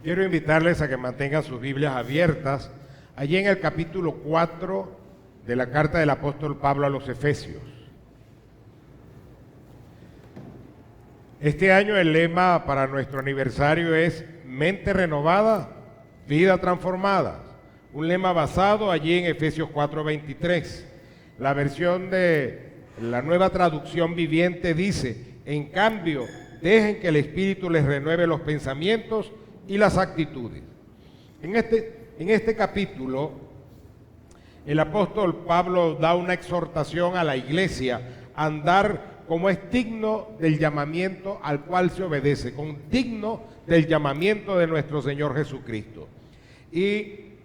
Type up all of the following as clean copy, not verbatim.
Quiero invitarles a que mantengan sus Biblias abiertas allí en el capítulo 4 de la carta del apóstol Pablo a los Efesios. Este año el lema para nuestro aniversario es Mente renovada, vida transformada. Un lema basado allí en Efesios 4:23. La versión de la Nueva Traducción Viviente dice: en cambio, dejen que el Espíritu les renueve los pensamientos y las actitudes. En este capítulo, el apóstol Pablo da una exhortación a la iglesia a andar como es digno del llamamiento al cual se obedece, como digno del llamamiento de nuestro Señor Jesucristo. Y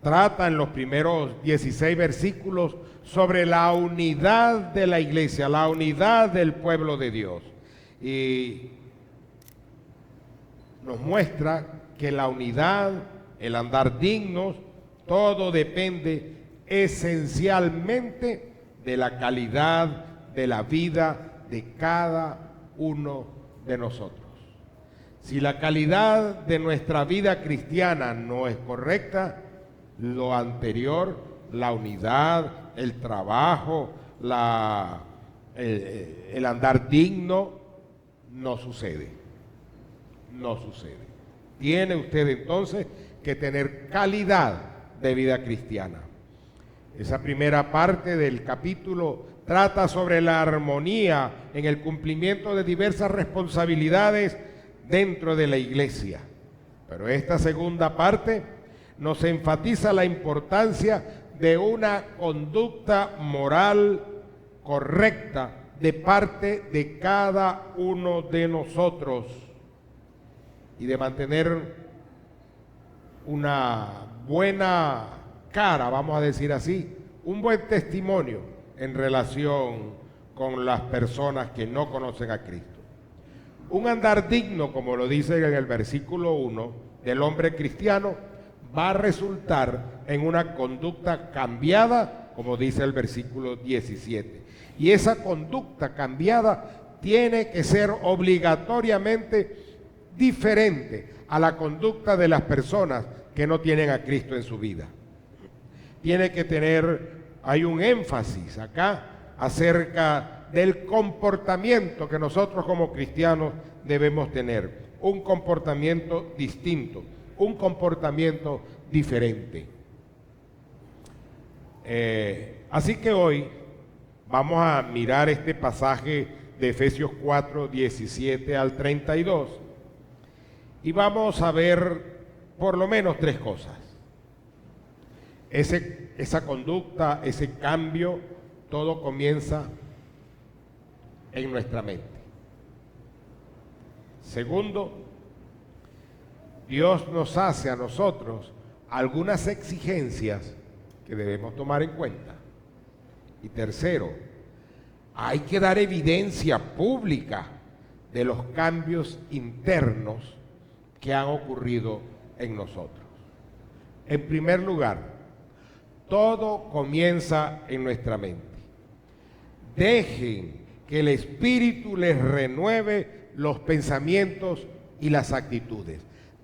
trata en los primeros 16 versículos sobre la unidad de la iglesia, la unidad del pueblo de Dios. Y nos muestra que la unidad, el andar dignos, todo depende esencialmente de la calidad de la vida de cada uno de nosotros. Si la calidad de nuestra vida cristiana no es correcta, lo anterior, la unidad, el trabajo, el andar digno, no sucede. No sucede. Tiene usted entonces que tener calidad de vida cristiana. Esa primera parte del capítulo trata sobre la armonía en el cumplimiento de diversas responsabilidades dentro de la iglesia. Pero esta segunda parte nos enfatiza la importancia de una conducta moral correcta de parte de cada uno de nosotros y de mantener una buena cara, vamos a decir así, un buen testimonio en relación con las personas que no conocen a Cristo. Un andar digno, como lo dice en el versículo 1, del hombre cristiano, va a resultar en una conducta cambiada, como dice el versículo 17. Y esa conducta cambiada tiene que ser obligatoriamente diferente a la conducta de las personas que no tienen a Cristo en su vida. Tiene que tener, hay un énfasis acá acerca del comportamiento que nosotros como cristianos debemos tener. Un comportamiento distinto, un comportamiento diferente. Así que hoy vamos a mirar este pasaje de Efesios 4, 17 al 32 y vamos a ver por lo menos tres cosas. Esa conducta, ese cambio, todo comienza en nuestra mente. Segundo, Dios nos hace a nosotros algunas exigencias que debemos tomar en cuenta. Y tercero, hay que dar evidencia pública de los cambios internos que han ocurrido en nosotros. En primer lugar, todo comienza en nuestra mente. Dejen que el Espíritu les renueve los pensamientos y las actitudes.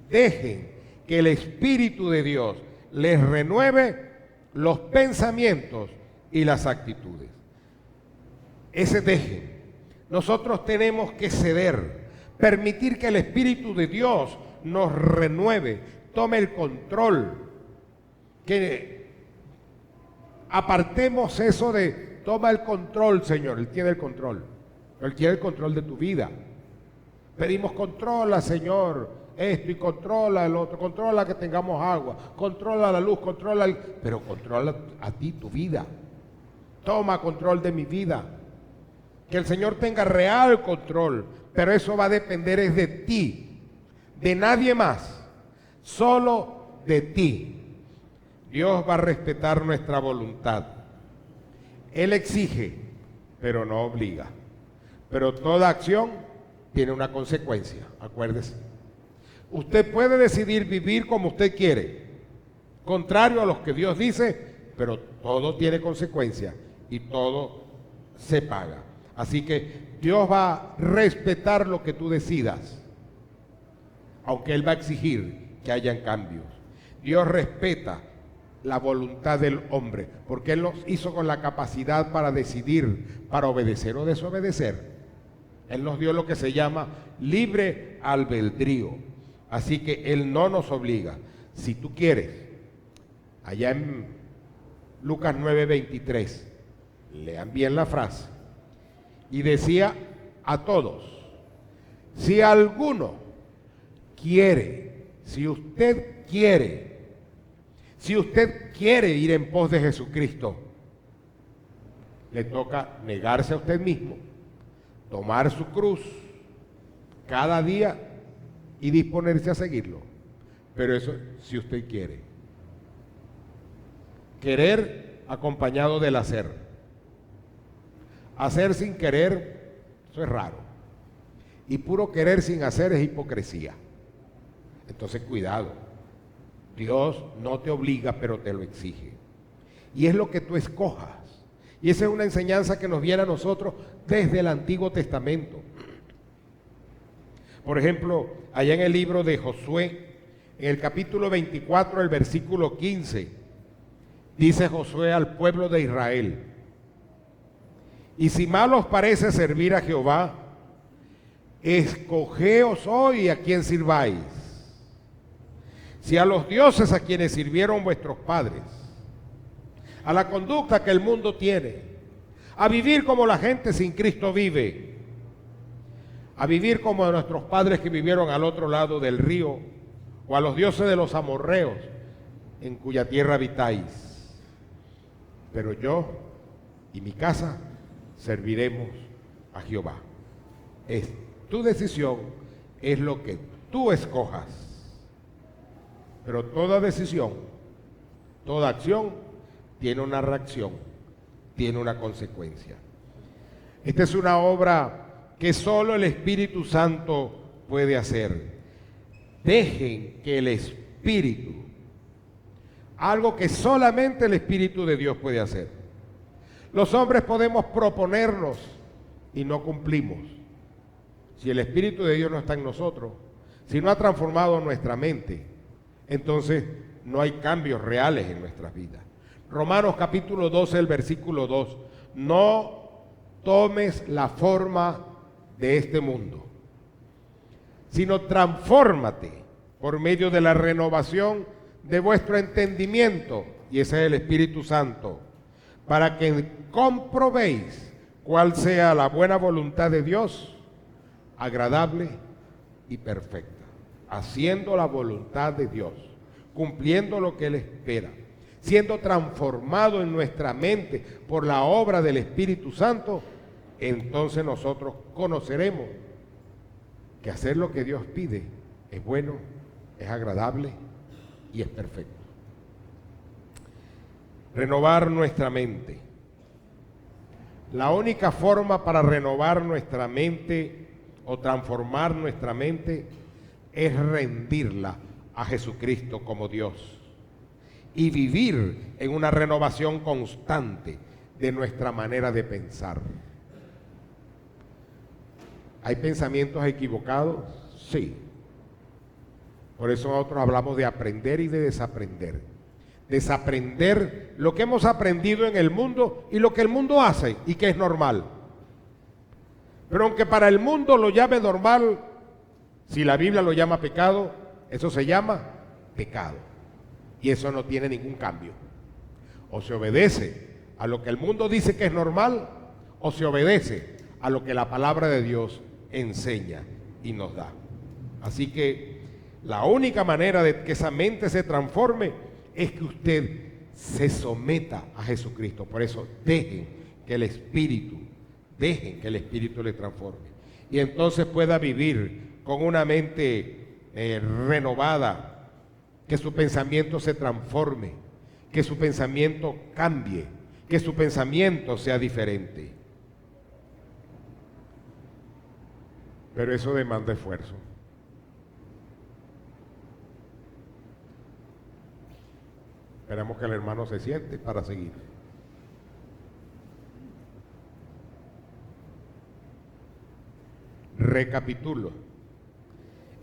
Dejen que el Espíritu de Dios les renueve los pensamientos y las actitudes. Ese dejen. Nosotros tenemos que ceder, permitir que el Espíritu de Dios nos renueve, tome el control, que apartemos eso de toma el control, Señor. Él tiene el control. Él tiene el control de tu vida. Pedimos controla, Señor, esto y controla el otro, controla que tengamos agua, controla la luz, pero controla a ti tu vida. Toma control de mi vida. Que el Señor tenga real control, pero eso va a depender es de ti, de nadie más, solo de ti. Dios va a respetar nuestra voluntad. Él exige, pero no obliga. Pero toda acción tiene una consecuencia, acuérdese. Usted puede decidir vivir como usted quiere, contrario a lo que Dios dice, pero todo tiene consecuencia y todo se paga. Así que Dios va a respetar lo que tú decidas, aunque Él va a exigir que hayan cambios. Dios respeta la voluntad del hombre, porque Él nos hizo con la capacidad para decidir, para obedecer o desobedecer. Él nos dio lo que se llama libre albedrío. Así que Él no nos obliga. Si tú quieres, allá en Lucas 9:23, lean bien la frase, y decía a todos, si alguno quiere, si usted quiere ir en pos de Jesucristo, le toca negarse a usted mismo, tomar su cruz cada día y disponerse a seguirlo. Pero eso si usted quiere. Querer acompañado del hacer. Hacer sin querer, eso es raro. Y puro querer sin hacer es hipocresía. Entonces cuidado. Dios no te obliga, pero te lo exige. Y es lo que tú escojas. Y esa es una enseñanza que nos viene a nosotros desde el Antiguo Testamento. Por ejemplo, allá en el libro de Josué, en el capítulo 24, el versículo 15, dice Josué al pueblo de Israel, y si mal os parece servir a Jehová, escogeos hoy a quién sirváis. Si a los dioses a quienes sirvieron vuestros padres, a la conducta que el mundo tiene, a vivir como la gente sin Cristo vive, a vivir como nuestros padres que vivieron al otro lado del río, o a los dioses de los amorreos, en cuya tierra habitáis. Pero yo y mi casa serviremos a Jehová. Es tu decisión, es lo que tú escojas. Pero toda decisión, toda acción tiene una reacción, tiene una consecuencia. Esta es una obra que solo el Espíritu Santo puede hacer. Dejen que el Espíritu, algo que solamente el Espíritu de Dios puede hacer. Los hombres podemos proponernos y no cumplimos. Si el Espíritu de Dios no está en nosotros, si no ha transformado nuestra mente, entonces no hay cambios reales en nuestras vidas. Romanos capítulo 12, el versículo 2. No tomes la forma de este mundo, sino transfórmate por medio de la renovación de vuestro entendimiento, y ese es el Espíritu Santo, para que comprobéis cuál sea la buena voluntad de Dios, agradable y perfecta. Haciendo la voluntad de Dios, cumpliendo lo que Él espera, siendo transformado en nuestra mente por la obra del Espíritu Santo, entonces nosotros conoceremos que hacer lo que Dios pide es bueno, es agradable y es perfecto. Renovar nuestra mente. La única forma para renovar nuestra mente o transformar nuestra mente es rendirla a Jesucristo como Dios y vivir en una renovación constante de nuestra manera de pensar. ¿Hay pensamientos equivocados? Sí. Por eso nosotros hablamos de aprender y de desaprender. Desaprender lo que hemos aprendido en el mundo y lo que el mundo hace y que es normal. Pero aunque para el mundo lo llame normal, si la Biblia lo llama pecado, eso se llama pecado. Y eso no tiene ningún cambio. O se obedece a lo que el mundo dice que es normal, o se obedece a lo que la palabra de Dios enseña y nos da. Así que la única manera de que esa mente se transforme es que usted se someta a Jesucristo. Por eso dejen que el Espíritu le transforme. Y entonces pueda vivir con una mente renovada, que su pensamiento se transforme, que su pensamiento cambie, que su pensamiento sea diferente. Pero eso demanda esfuerzo. Esperamos que el hermano se siente para seguir. Recapitulo.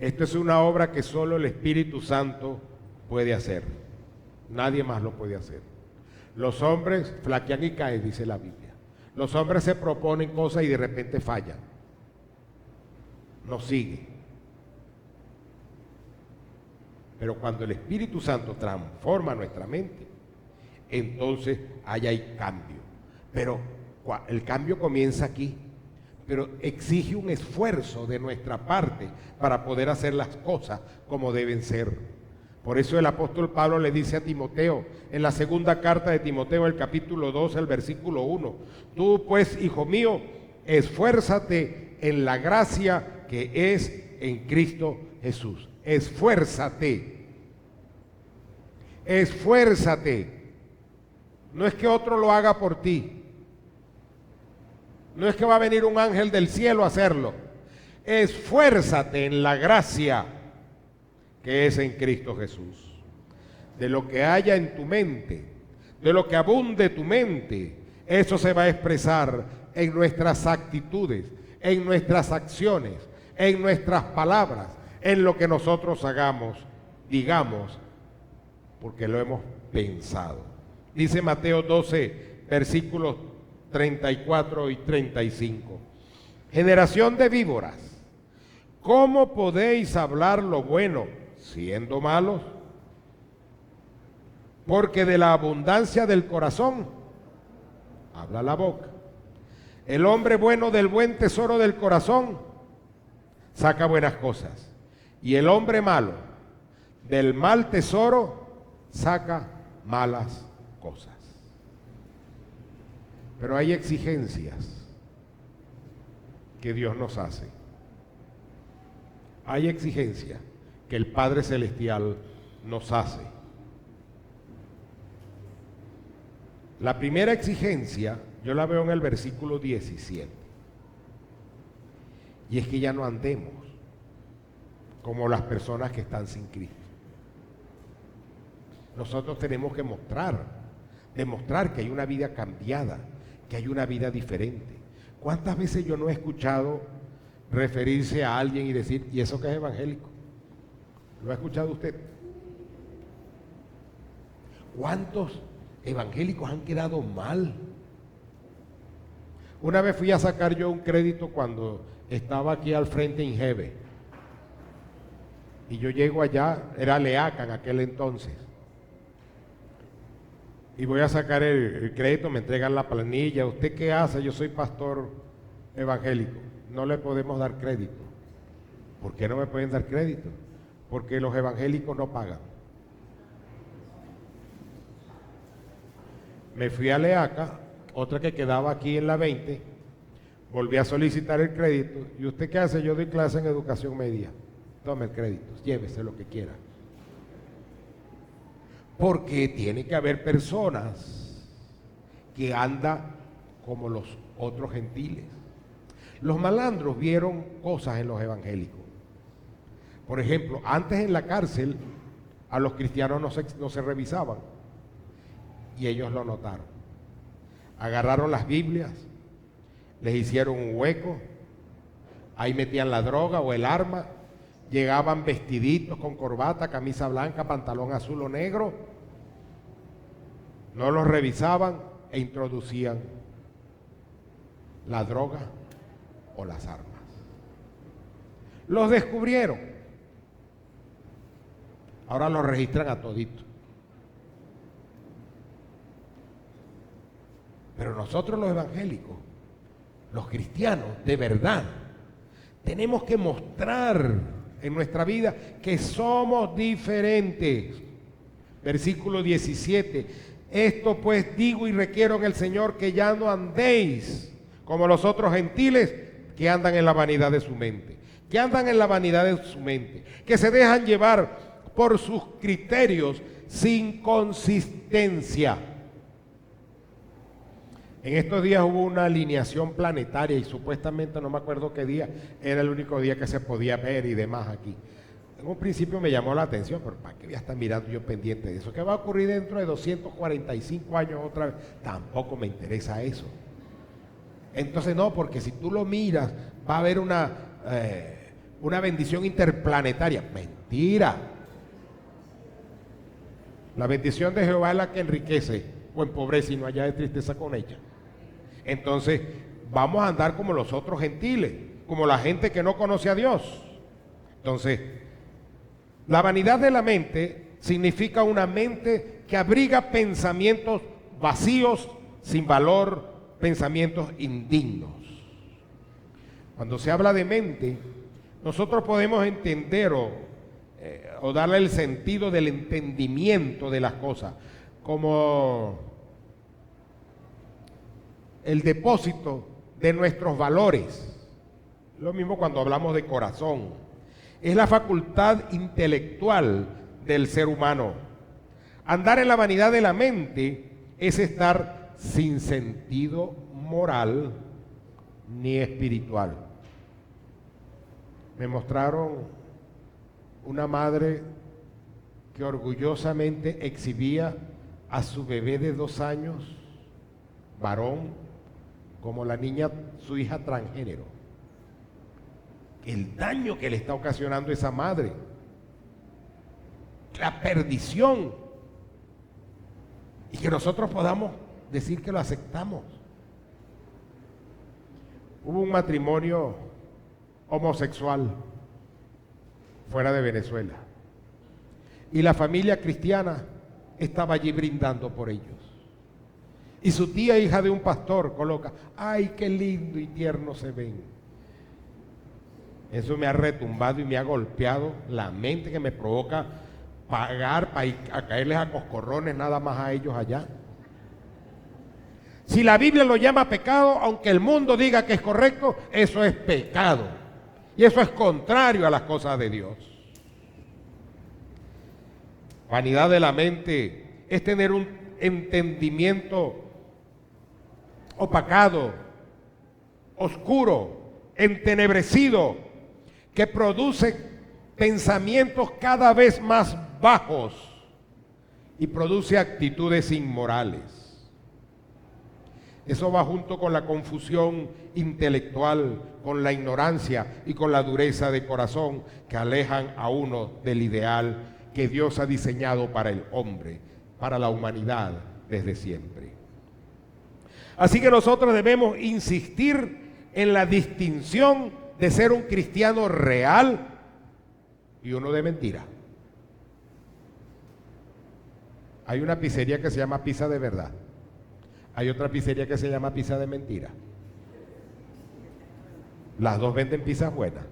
Esto es una obra que solo el Espíritu Santo puede hacer. Nadie más lo puede hacer. Los hombres flaquean y caen, dice la Biblia. Los hombres se proponen cosas y de repente fallan. No sigue. Pero cuando el Espíritu Santo transforma nuestra mente, entonces ahí hay cambio. Pero el cambio comienza aquí. Pero exige un esfuerzo de nuestra parte para poder hacer las cosas como deben ser. Por eso el apóstol Pablo le dice a Timoteo, en la segunda carta de Timoteo, el capítulo 2, el versículo 1, tú pues, hijo mío, esfuérzate en la gracia que es en Cristo Jesús. Esfuérzate. Esfuérzate. No es que otro lo haga por ti. No es que va a venir un ángel del cielo a hacerlo. Esfuérzate en la gracia que es en Cristo Jesús. De lo que haya en tu mente, de lo que abunde tu mente, eso se va a expresar en nuestras actitudes, en nuestras acciones, en nuestras palabras, en lo que nosotros hagamos, digamos, porque lo hemos pensado. Dice Mateo 12, versículos 34 y 35. Generación de víboras, ¿cómo podéis hablar lo bueno siendo malos? Porque de la abundancia del corazón habla la boca. El hombre bueno del buen tesoro del corazón saca buenas cosas, y el hombre malo del mal tesoro saca malas cosas. Pero hay exigencias que Dios nos hace. Hay exigencias que el Padre Celestial nos hace. La primera exigencia yo la veo en el versículo 17. Y es que ya no andemos como las personas que están sin Cristo. Nosotros tenemos que demostrar que hay una vida cambiada, que hay una vida diferente. ¿Cuántas veces yo no he escuchado referirse a alguien y decir, ¿y eso qué es evangélico? ¿Lo ha escuchado usted? ¿Cuántos evangélicos han quedado mal? Una vez fui a sacar yo un crédito cuando estaba aquí al frente en Jeve. Y yo llego allá, era Leaca en aquel entonces. Y voy a sacar el crédito, me entregan la planilla. ¿Usted qué hace? Yo soy pastor evangélico. No le podemos dar crédito. ¿Por qué no me pueden dar crédito? Porque los evangélicos no pagan. Me fui a Leaca, otra que quedaba aquí en la 20, volví a solicitar el crédito. ¿Y usted qué hace? Yo doy clase en educación media. Tome el crédito, llévese lo que quiera. Porque tiene que haber personas que andan como los otros gentiles. Los malandros vieron cosas en los evangélicos. Por ejemplo, antes en la cárcel a los cristianos no se revisaban. Y ellos lo notaron. Agarraron las Biblias, les hicieron un hueco, ahí metían la droga o el arma, llegaban vestiditos con corbata, camisa blanca, pantalón azul o negro, no los revisaban e introducían la droga o las armas. Los descubrieron. Ahora los registran a todito. Pero nosotros los evangélicos, los cristianos, de verdad, tenemos que mostrar en nuestra vida que somos diferentes. Versículo 17. Esto pues digo y requiero en el Señor que ya no andéis como los otros gentiles que andan en la vanidad de su mente. Que andan en la vanidad de su mente. Que se dejan llevar por sus criterios sin consistencia. En estos días hubo una alineación planetaria y supuestamente, no me acuerdo qué día, era el único día que se podía ver y demás aquí. En un principio me llamó la atención, pero ¿para qué voy a estar mirando yo pendiente de eso? ¿Qué va a ocurrir dentro de 245 años otra vez? Tampoco me interesa eso. Entonces no, porque si tú lo miras, va a haber una bendición interplanetaria. Mentira. La bendición de Jehová es la que enriquece o empobrece y no haya de tristeza con ella. Entonces, vamos a andar como los otros gentiles, como la gente que no conoce a Dios. Entonces, la vanidad de la mente significa una mente que abriga pensamientos vacíos, sin valor, pensamientos indignos. Cuando se habla de mente, nosotros podemos entender o darle el sentido del entendimiento de las cosas, como el depósito de nuestros valores. Lo mismo cuando hablamos de corazón. Es la facultad intelectual del ser humano. Andar en la vanidad de la mente es estar sin sentido moral ni espiritual. Me mostraron una madre que orgullosamente exhibía a su bebé de 2 años, varón, como la niña, su hija transgénero. El daño que le está ocasionando esa madre, la perdición, y que nosotros podamos decir que lo aceptamos. Hubo un matrimonio homosexual fuera de Venezuela y la familia cristiana estaba allí brindando por ellos. Y su tía, hija de un pastor, coloca: ¡ay, qué lindo y tierno se ven! Eso me ha retumbado y me ha golpeado la mente, que me provoca pagar para ir a caerles a coscorrones nada más a ellos allá. Si la Biblia lo llama pecado, aunque el mundo diga que es correcto, eso es pecado. Y eso es contrario a las cosas de Dios. Vanidad de la mente es tener un entendimiento opacado, oscuro, entenebrecido, que produce pensamientos cada vez más bajos y produce actitudes inmorales. Eso va junto con la confusión intelectual, con la ignorancia y con la dureza de corazón que alejan a uno del ideal que Dios ha diseñado para el hombre, para la humanidad desde siempre. Así que nosotros debemos insistir en la distinción de ser un cristiano real y uno de mentira. Hay una pizzería que se llama Pizza de Verdad. Hay otra pizzería que se llama Pizza de Mentira. Las dos venden pizzas buenas.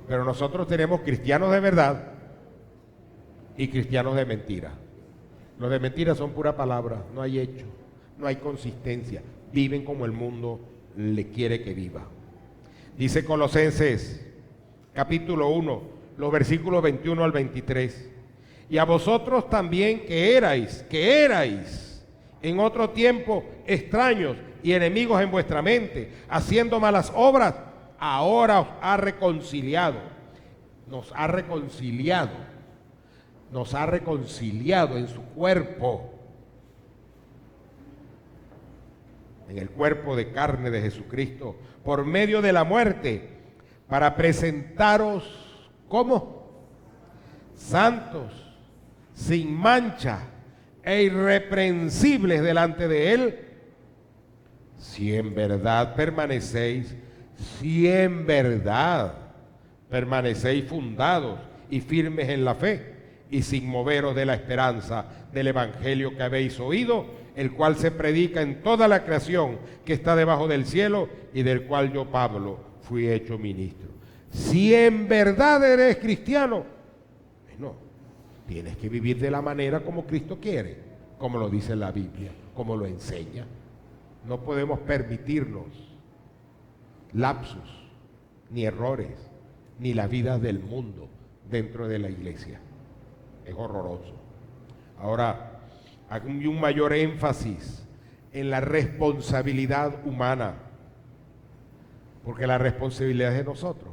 Pero nosotros tenemos cristianos de verdad y cristianos de mentira. Los de mentira son pura palabra, no hay hecho, no hay consistencia. Viven como el mundo le quiere que viva. Dice Colosenses, capítulo 1, los versículos 21 al 23. Y a vosotros también que erais en otro tiempo extraños y enemigos en vuestra mente, haciendo malas obras, ahora os ha reconciliado. Nos ha reconciliado en su cuerpo, en el cuerpo de carne de Jesucristo, por medio de la muerte, para presentaros como santos, sin mancha e irreprensibles delante de Él, si en verdad permanecéis fundados y firmes en la fe, y sin moveros de la esperanza del evangelio que habéis oído, el cual se predica en toda la creación que está debajo del cielo, y del cual yo, Pablo, fui hecho ministro. Si en verdad eres cristiano, bueno, tienes que vivir de la manera como Cristo quiere, como lo dice la Biblia, como lo enseña. No podemos permitirnos lapsus, ni errores, ni la vida del mundo dentro de la iglesia. Es horroroso. Ahora, hay un mayor énfasis en la responsabilidad humana, porque la responsabilidad es de nosotros.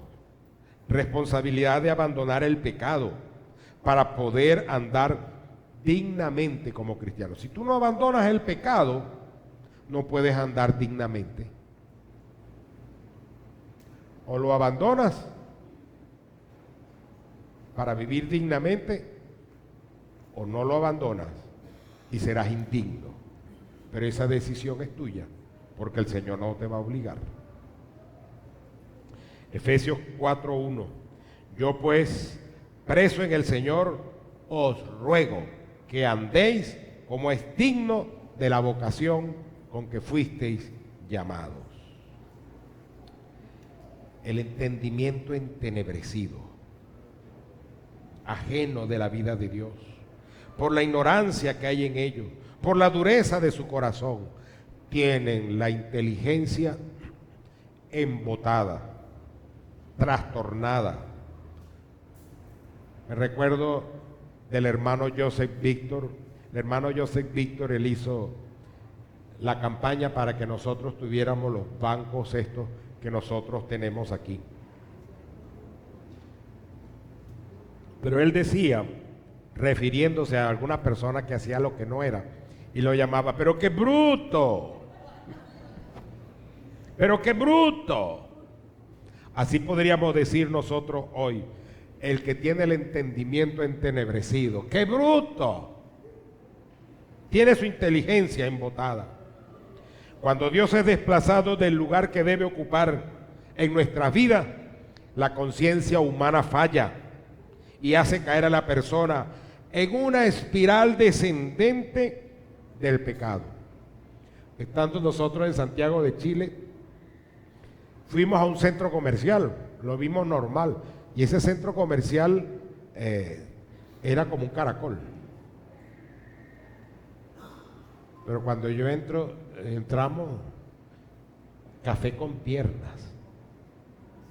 Responsabilidad de abandonar el pecado para poder andar dignamente como cristianos. Si tú no abandonas el pecado, no puedes andar dignamente. O lo abandonas para vivir dignamente, o no lo abandonas y serás indigno. Pero esa decisión es tuya, porque el Señor no te va a obligar. Efesios 4:1. Yo pues, preso en el Señor, os ruego que andéis como es digno de la vocación con que fuisteis llamados. El entendimiento entenebrecido, ajeno de la vida de Dios, por la ignorancia que hay en ellos, por la dureza de su corazón, tienen la inteligencia embotada, trastornada. Me recuerdo del hermano Joseph Víctor. El hermano Joseph Víctor, él hizo la campaña para que nosotros tuviéramos los bancos estos que nosotros tenemos aquí. Pero él decía, refiriéndose a alguna persona que hacía lo que no era, y lo llamaba, pero qué bruto, pero qué bruto. Así podríamos decir nosotros hoy, el que tiene el entendimiento entenebrecido, qué bruto, tiene su inteligencia embotada. Cuando Dios es desplazado del lugar que debe ocupar en nuestras vidas, la conciencia humana falla y hace caer a la persona en una espiral descendente del pecado. Estando nosotros en Santiago de Chile, fuimos a un centro comercial, lo vimos normal, y ese centro comercial era como un caracol. Pero cuando yo entramos, café con piernas,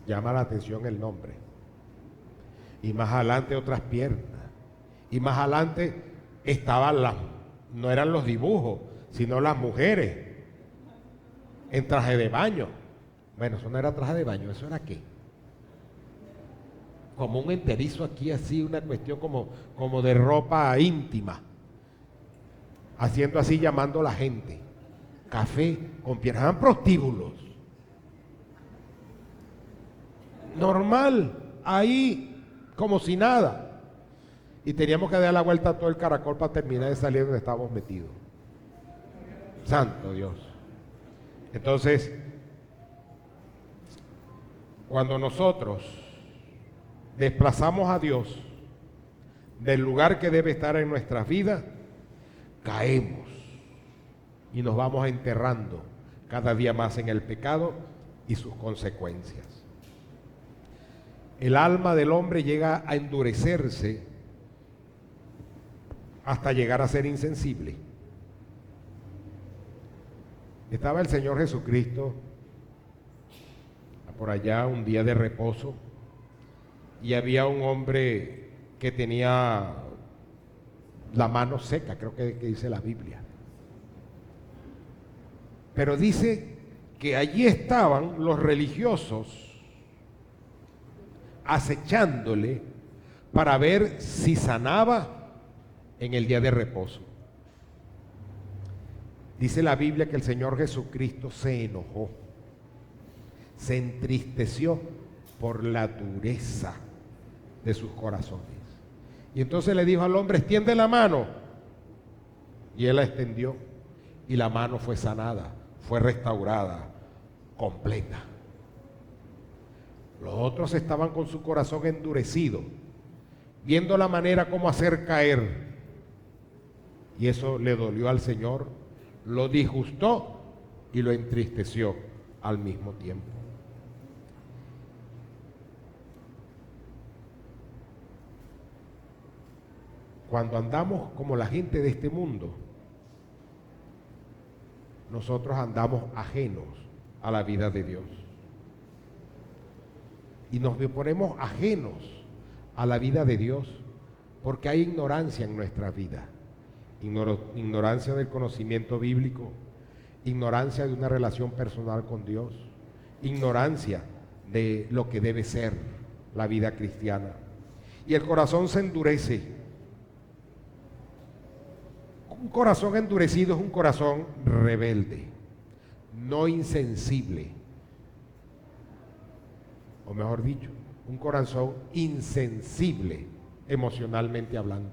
llama la atención el nombre. Y más adelante otras piernas. Y más adelante estaban no eran los dibujos, sino las mujeres en traje de baño. Bueno, eso no era traje de baño, ¿eso era qué? Como un enterizo aquí así, una cuestión como de ropa íntima. Haciendo así, llamando a la gente. Café con piernas, eran prostíbulos. Normal, ahí, como si nada. Y teníamos que dar la vuelta a todo el caracol para terminar de salir donde estábamos metidos. Santo Dios. Entonces, cuando nosotros desplazamos a Dios del lugar que debe estar en nuestras vidas, caemos y nos vamos enterrando cada día más en el pecado y sus consecuencias. El alma del hombre llega a endurecerse hasta llegar a ser insensible. Estaba el Señor Jesucristo por allá un día de reposo y había un hombre que tenía la mano seca, creo que dice la Biblia. Pero dice que allí estaban los religiosos acechándole para ver si sanaba en el día de reposo. Dice la Biblia que el Señor Jesucristo se enojó, se entristeció por la dureza de sus corazones. Y entonces le dijo al hombre, extiende la mano. Y él la extendió y la mano fue sanada, fue restaurada, completa. Los otros estaban con su corazón endurecido, viendo la manera como hacer caer. Y eso le dolió al Señor, lo disgustó y lo entristeció al mismo tiempo. Cuando andamos como la gente de este mundo, nosotros andamos ajenos a la vida de Dios. Y nos ponemos ajenos a la vida de Dios porque hay ignorancia en nuestra vida. Ignorancia del conocimiento bíblico, ignorancia de una relación personal con Dios, ignorancia de lo que debe ser la vida cristiana. Y el corazón se endurece. Un corazón endurecido es un corazón rebelde, no insensible. o mejor dicho, un corazón insensible emocionalmente hablando,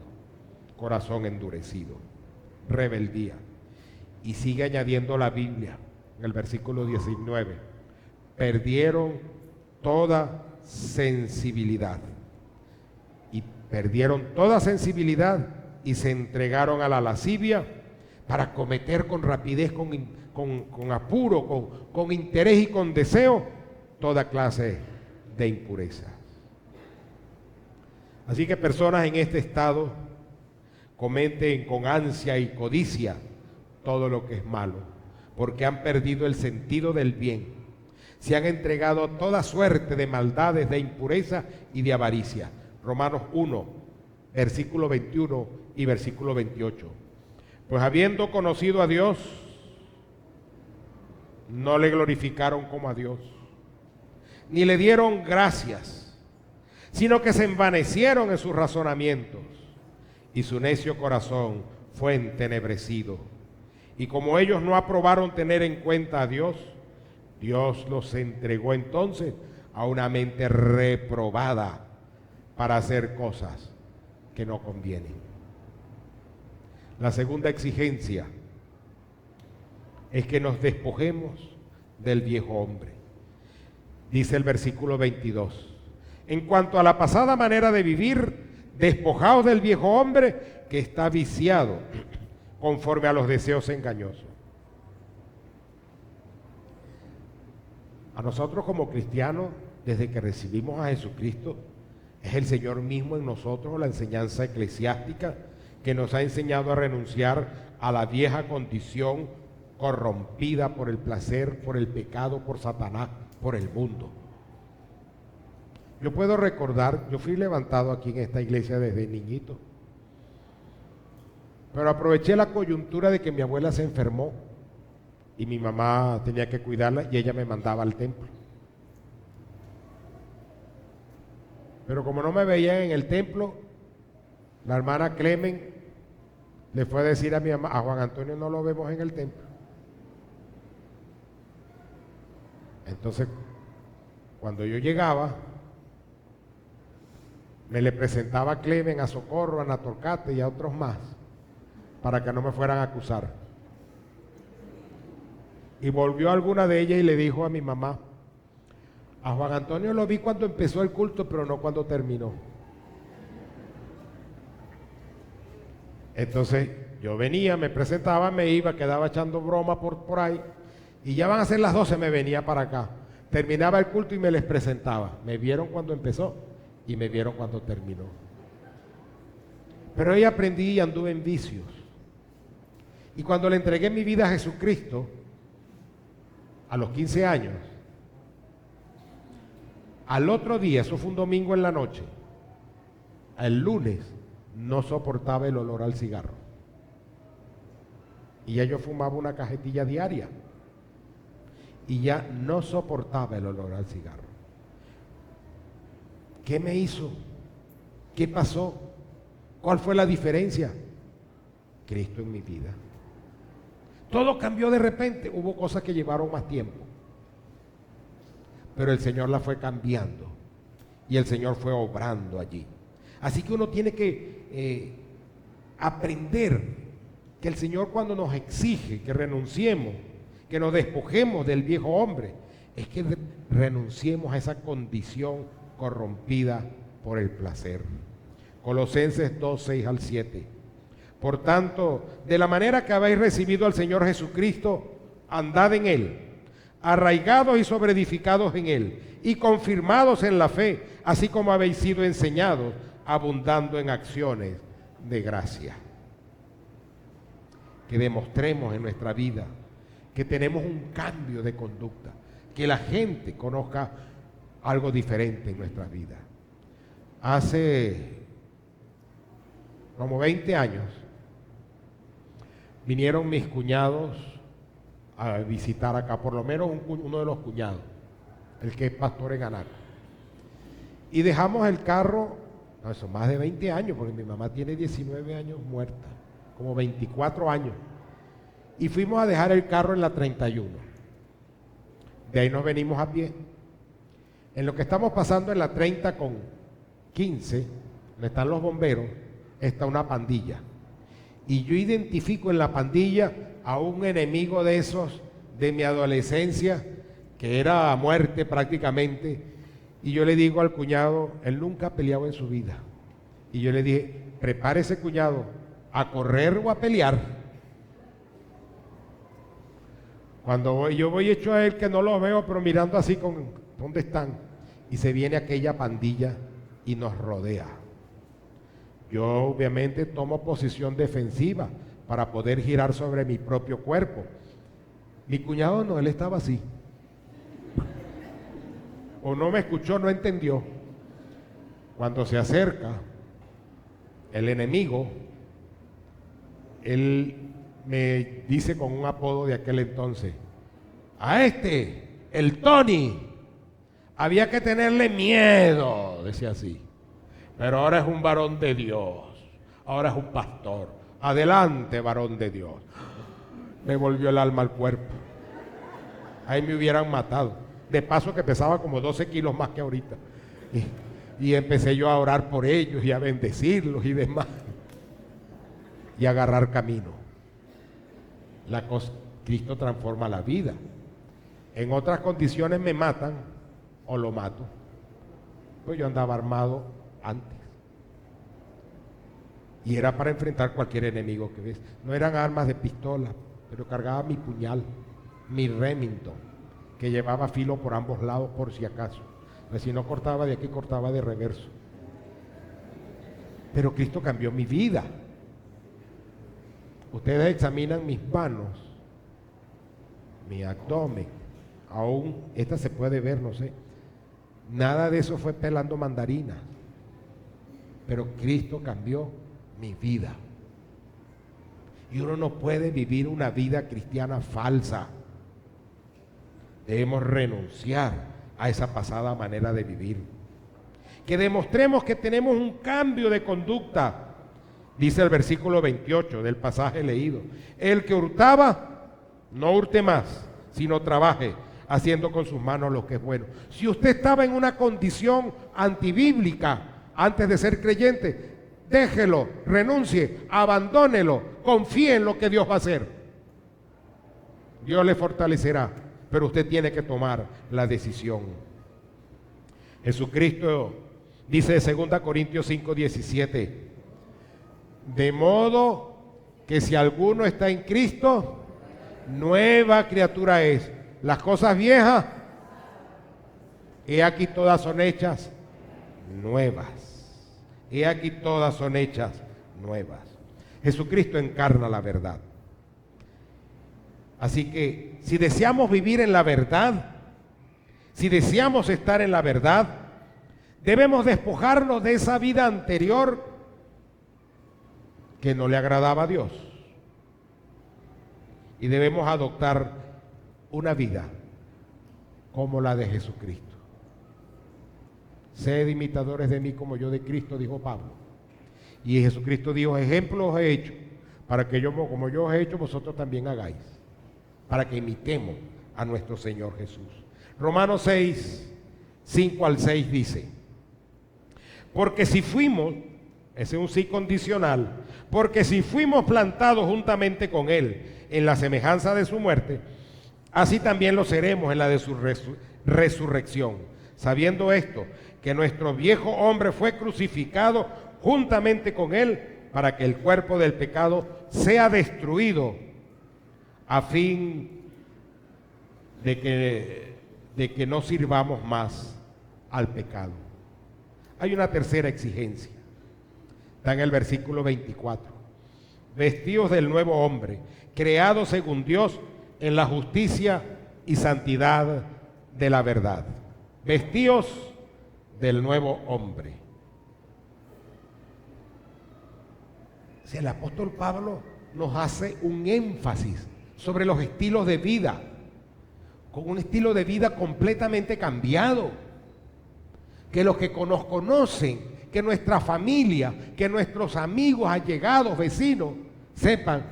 corazón endurecido, rebeldía. Y sigue añadiendo la Biblia en el versículo 19, perdieron toda sensibilidad. Y perdieron toda sensibilidad y se entregaron a la lascivia para cometer con rapidez, con apuro, con interés y con deseo toda clase de impurezas. Así que personas en este estado cometen con ansia y codicia todo lo que es malo, porque han perdido el sentido del bien. Se han entregado a toda suerte de maldades, de impureza y de avaricia. Romanos 1, versículo 21 y versículo 28. Pues habiendo conocido a Dios, no le glorificaron como a Dios, ni le dieron gracias, sino que se envanecieron en sus razonamientos, y su necio corazón fue entenebrecido. Y como ellos no aprobaron tener en cuenta a Dios, Dios los entregó entonces a una mente reprobada para hacer cosas que no convienen. La segunda exigencia es que nos despojemos del viejo hombre. Dice el versículo 22. En cuanto a la pasada manera de vivir, despojaos del viejo hombre que está viciado conforme a los deseos engañosos. A nosotros como cristianos, desde que recibimos a Jesucristo, es el Señor mismo en nosotros, la enseñanza eclesiástica, que nos ha enseñado a renunciar a la vieja condición corrompida por el placer, por el pecado, por Satanás, por el mundo. Yo puedo recordar, yo fui levantado aquí en esta iglesia desde niñito, pero aproveché la coyuntura de que mi abuela se enfermó y mi mamá tenía que cuidarla y ella me mandaba al templo. Pero como no me veían en el templo, la hermana Clemen le fue a decir a mi mamá, a Juan Antonio no lo vemos en el templo. Entonces, cuando yo llegaba, me le presentaba a Clemen, a Socorro, a Natorcate y a otros más, para que no me fueran a acusar. Y volvió alguna de ellas y le dijo a mi mamá, a Juan Antonio lo vi cuando empezó el culto, pero no cuando terminó. Entonces yo venía, me presentaba, me iba, quedaba echando broma por ahí, y ya van a ser las 12, me venía para acá. Terminaba el culto y me les presentaba. Me vieron cuando empezó y me vieron cuando terminó. Pero ahí aprendí y anduve en vicios. Y cuando le entregué mi vida a Jesucristo, a los 15 años, al otro día, eso fue un domingo en la noche, el lunes no soportaba el olor al cigarro. Y ya yo fumaba una cajetilla diaria. Y ya no soportaba el olor al cigarro. ¿Qué me hizo? ¿Qué pasó? ¿Cuál fue la diferencia? Cristo en mi vida. Todo cambió de repente. Hubo cosas que llevaron más tiempo, pero el Señor la fue cambiando y el Señor fue obrando allí. Así que uno tiene que aprender que el Señor, cuando nos exige que renunciemos, que nos despojemos del viejo hombre, es que renunciemos a esa condición corrompida por el placer. Colosenses 2, 6 al 7. Por tanto, de la manera que habéis recibido al Señor Jesucristo, andad en Él, arraigados y sobreedificados en Él, y confirmados en la fe, así como habéis sido enseñados, abundando en acciones de gracia. Que demostremos en nuestra vida que tenemos un cambio de conducta, que la gente conozca algo diferente en nuestra vida. Hace como 20 años vinieron mis cuñados a visitar acá, por lo menos uno de los cuñados, el que es pastor en Anaco. Y dejamos el carro, no, eso más de 20 años, porque mi mamá tiene 19 años muerta, como 24 años. Y fuimos a dejar el carro en la 31. De ahí nos venimos a pie. En lo que estamos pasando en la 30 con 15, donde están los bomberos, está una pandilla. Y yo identifico en la pandilla a un enemigo de esos de mi adolescencia, que era a muerte prácticamente. Y yo le digo al cuñado, él nunca ha peleado en su vida. Y yo le dije, prepárese, cuñado, a correr o a pelear. Cuando yo voy hecho a él, que no lo veo, pero mirando así con dónde están, y se viene aquella pandilla y nos rodea. Yo obviamente tomo posición defensiva para poder girar sobre mi propio cuerpo. Mi cuñado no, él estaba así. O no me escuchó, no entendió. Cuando se acerca el enemigo, él me dice con un apodo de aquel entonces, a el Tony, había que tenerle miedo, decía así. Pero ahora es un varón de Dios, ahora es un pastor. Adelante, varón de Dios. Me volvió el alma al cuerpo. Ahí me hubieran matado. De paso que pesaba como 12 kilos más que ahorita. Y empecé yo a orar por ellos y a bendecirlos y demás. Y a agarrar camino. Cristo transforma la vida. En otras condiciones me matan o lo mato. Pues yo andaba armado antes. Y era para enfrentar cualquier enemigo que ves. No eran armas de pistola, pero cargaba mi puñal, mi Remington, que llevaba filo por ambos lados por si acaso. Pues si no cortaba de aquí, cortaba de reverso. Pero Cristo cambió mi vida. Ustedes examinan mis manos, mi abdomen, aún esta se puede ver, no sé. Nada de eso fue pelando mandarinas. Pero Cristo cambió mi vida. Y uno no puede vivir una vida cristiana falsa. Debemos renunciar a esa pasada manera de vivir. Que demostremos que tenemos un cambio de conducta. Dice el versículo 28 del pasaje leído. El que hurtaba, no hurte más, sino trabaje, haciendo con sus manos lo que es bueno. Si usted estaba en una condición antibíblica antes de ser creyente, déjelo, renuncie, abandónelo, confíe en lo que Dios va a hacer. Dios le fortalecerá, pero usted tiene que tomar la decisión. Jesucristo dice de 2 Corintios 5:17, de modo que si alguno está en Cristo, nueva criatura es. Las cosas viejas, he aquí todas son hechas nuevas. He aquí todas son hechas nuevas. Jesucristo encarna la verdad. Así que si deseamos vivir en la verdad, si deseamos estar en la verdad, debemos despojarnos de esa vida anterior que no le agradaba a Dios. Y debemos adoptar una vida como la de Jesucristo. Sed imitadores de mí como yo de Cristo, dijo Pablo. Y Jesucristo dijo, ejemplos os he hecho, para que yo, como yo os he hecho, vosotros también hagáis. Para que imitemos a nuestro Señor Jesús. Romanos 6, 5 al 6 dice, porque si fuimos, ese es un sí condicional, porque si fuimos plantados juntamente con Él en la semejanza de su muerte, así también lo seremos en la de su resurrección. Sabiendo esto, que nuestro viejo hombre fue crucificado juntamente con Él para que el cuerpo del pecado sea destruido, a fin de que no sirvamos más al pecado. Hay una tercera exigencia. Está en el versículo 24. Vestidos del nuevo hombre, creado según Dios en la justicia y santidad de la verdad. Vestidos del nuevo hombre. Si el apóstol Pablo nos hace un énfasis sobre los estilos de vida, con un estilo de vida completamente cambiado, que los que nos conocen, que nuestra familia, que nuestros amigos, allegados, vecinos, sepan,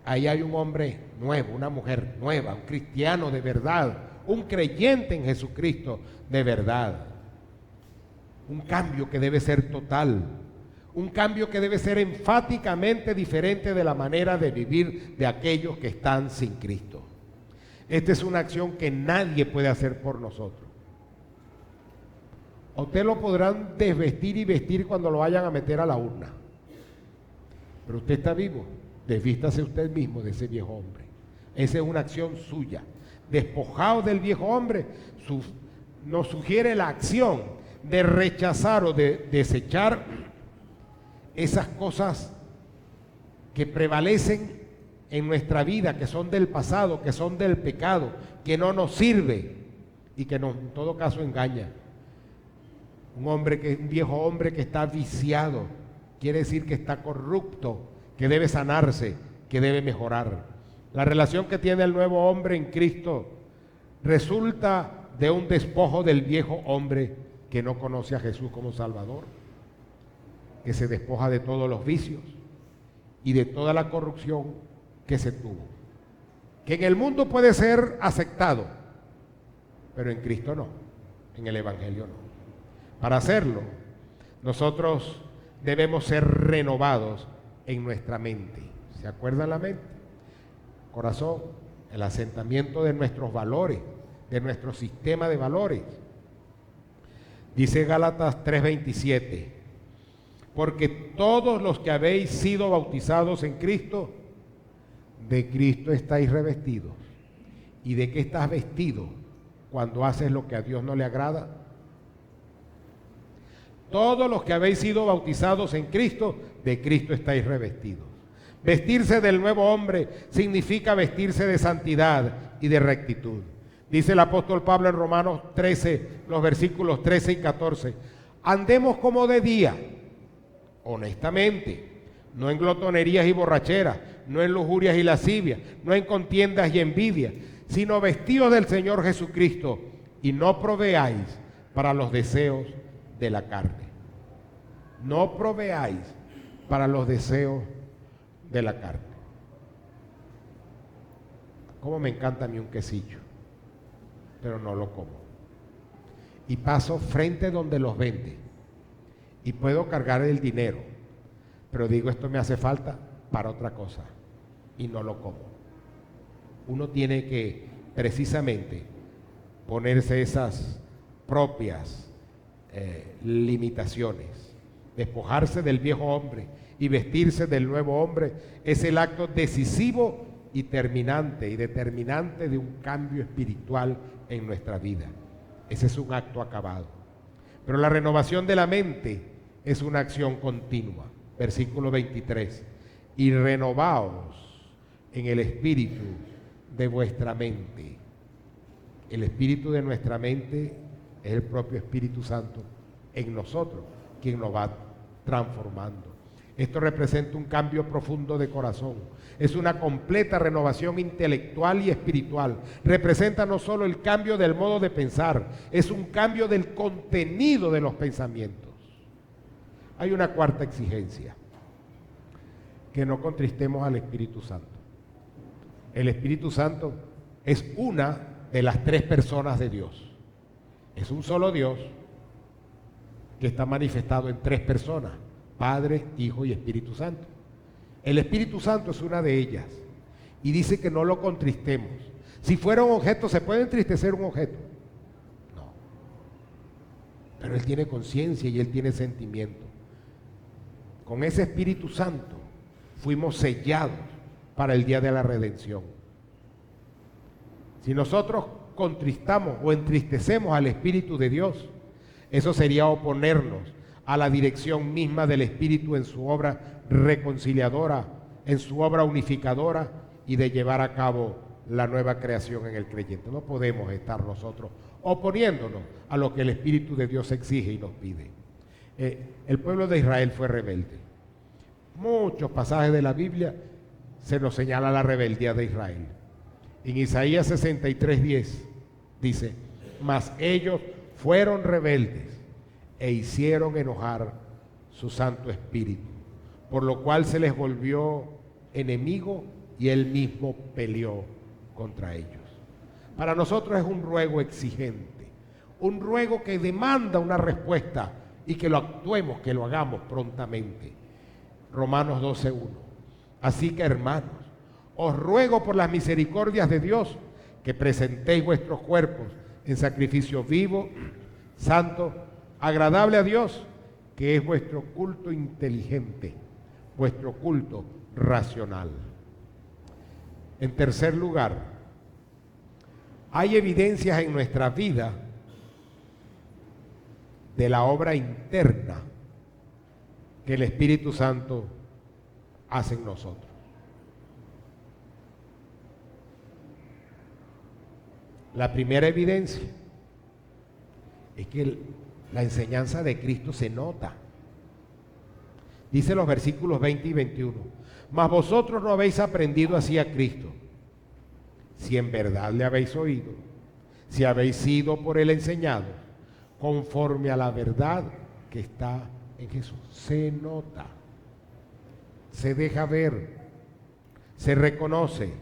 ahí hay un hombre nuevo, una mujer nueva, un cristiano de verdad, un creyente en Jesucristo de verdad. un cambio que debe ser total, un cambio que debe ser enfáticamente diferente de la manera de vivir de aquellos que están sin Cristo. Esta es una acción que nadie puede hacer por nosotros. A usted lo podrán desvestir y vestir cuando lo vayan a meter a la urna, pero usted está vivo. Desvístase usted mismo de ese viejo hombre. Esa es una acción suya. Despojados del viejo hombre, nos sugiere la acción de rechazar o de desechar esas cosas que prevalecen en nuestra vida, que son del pasado, que son del pecado, que no nos sirve y que en todo caso engaña. Un viejo hombre que está viciado, quiere decir que está corrupto, que debe sanarse, que debe mejorar. La relación que tiene el nuevo hombre en Cristo resulta de un despojo del viejo hombre que no conoce a Jesús como Salvador, que se despoja de todos los vicios y de toda la corrupción que se tuvo, que en el mundo puede ser aceptado, pero en Cristo no, en el Evangelio no. Para hacerlo, nosotros debemos ser renovados en nuestra mente. ¿Se acuerdan la mente? Corazón, el asentamiento de nuestros valores, de nuestro sistema de valores. Dice Gálatas 3:27, porque todos los que habéis sido bautizados en Cristo, de Cristo estáis revestidos. ¿Y de qué estás vestido cuando haces lo que a Dios no le agrada? Todos los que habéis sido bautizados en Cristo, de Cristo estáis revestidos. Vestirse del nuevo hombre significa vestirse de santidad y de rectitud. Dice el apóstol Pablo en Romanos 13, los versículos 13 y 14, andemos como de día, honestamente, no en glotonerías y borracheras, no en lujurias y lascivias, no en contiendas y envidias, sino vestidos del Señor Jesucristo, y no proveáis para los deseos de la carne. No proveáis para los deseos de la carne. Como me encanta a mí un quesillo, pero no lo como. Y paso frente donde los vende y puedo cargar el dinero, pero digo, esto me hace falta para otra cosa y no lo como. Uno tiene que precisamente ponerse esas propias limitaciones. Despojarse del viejo hombre y vestirse del nuevo hombre es el acto decisivo y determinante de un cambio espiritual en nuestra vida. Ese es un acto acabado. Pero la renovación de la mente es una acción continua. Versículo 23. Y renovaos en el espíritu de vuestra mente. El espíritu de nuestra mente es el propio Espíritu Santo en nosotros, quien nos va transformando. Esto representa un cambio profundo de corazón. Es una completa renovación intelectual y espiritual. Representa no solo el cambio del modo de pensar, es un cambio del contenido de los pensamientos. Hay una cuarta exigencia: que no contristemos al Espíritu Santo. El Espíritu Santo es una de las tres personas de Dios. Es un solo Dios que está manifestado en tres personas: Padre, Hijo y Espíritu Santo. El Espíritu Santo es una de ellas y dice que no lo contristemos. Si fuera un objeto, ¿se puede entristecer un objeto? No. Pero Él tiene conciencia y Él tiene sentimiento. Con ese Espíritu Santo fuimos sellados para el día de la redención. Si nosotros contristamos o entristecemos al Espíritu de Dios, eso sería oponernos a la dirección misma del Espíritu en su obra reconciliadora, en su obra unificadora y de llevar a cabo la nueva creación en el creyente. No podemos estar nosotros oponiéndonos a lo que el Espíritu de Dios exige y nos pide. El pueblo de Israel fue rebelde. Muchos pasajes de la Biblia se nos señala la rebeldía de Israel. En Isaías 63:10 dice: mas ellos fueron rebeldes e hicieron enojar su Santo Espíritu, por lo cual se les volvió enemigo y Él mismo peleó contra ellos. Para nosotros es un ruego exigente, un ruego que demanda una respuesta y que lo actuemos, que lo hagamos prontamente. Romanos 12:1. Así que, hermanos, os ruego por las misericordias de Dios que presentéis vuestros cuerpos en sacrificio vivo, santo, agradable a Dios, que es vuestro culto inteligente, vuestro culto racional. En tercer lugar, hay evidencias en nuestra vida de la obra interna que el Espíritu Santo hace en nosotros. La primera evidencia es que la enseñanza de Cristo se nota. Dice los versículos 20 y 21. Mas vosotros no habéis aprendido así a Cristo, si en verdad le habéis oído, si habéis sido por él enseñados, conforme a la verdad que está en Jesús. Se nota, se deja ver, se reconoce.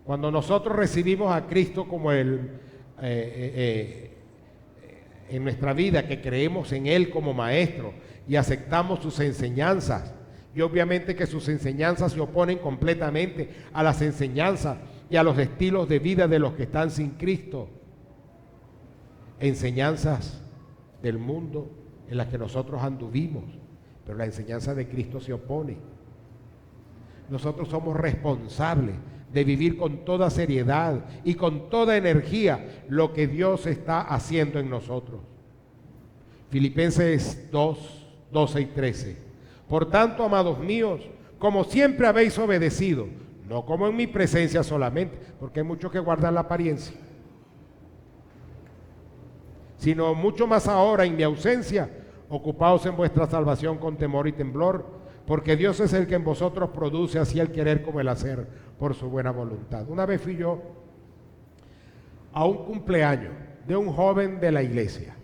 Cuando nosotros recibimos a Cristo como en nuestra vida, que creemos en Él como Maestro y aceptamos sus enseñanzas, y obviamente que sus enseñanzas se oponen completamente a las enseñanzas y a los estilos de vida de los que están sin Cristo, enseñanzas del mundo en las que nosotros anduvimos, pero la enseñanza de Cristo se opone. Nosotros somos responsables de vivir con toda seriedad y con toda energía lo que Dios está haciendo en nosotros. Filipenses 2:12 y 13. Por tanto, amados míos, como siempre habéis obedecido, no como en mi presencia solamente, porque hay muchos que guardan la apariencia, sino mucho más ahora en mi ausencia, ocupaos en vuestra salvación con temor y temblor, porque Dios es el que en vosotros produce así el querer como el hacer por su buena voluntad. Una vez fui yo a un cumpleaños de un joven de la iglesia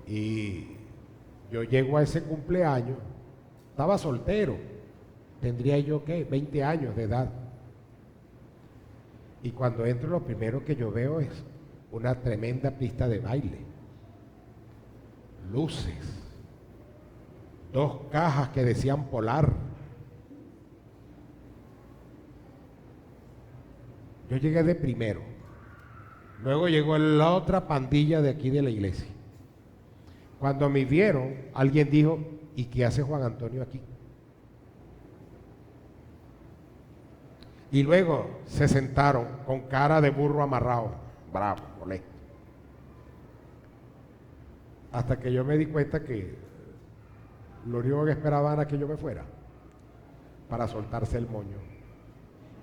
y yo llego a ese cumpleaños, estaba soltero, tendría yo, ¿qué? 20 años de edad. Y cuando entro, lo primero que yo veo es una tremenda pista de baile, luces, 2 cajas que decían Polar. Yo llegué de primero, luego llegó la otra pandilla de aquí de la iglesia. Cuando me vieron, alguien dijo, ¿y qué hace Juan Antonio aquí? Y luego se sentaron con cara de burro amarrado, bravo, molesto. Hasta que yo me di cuenta que lo único que esperaban era que yo me fuera para soltarse el moño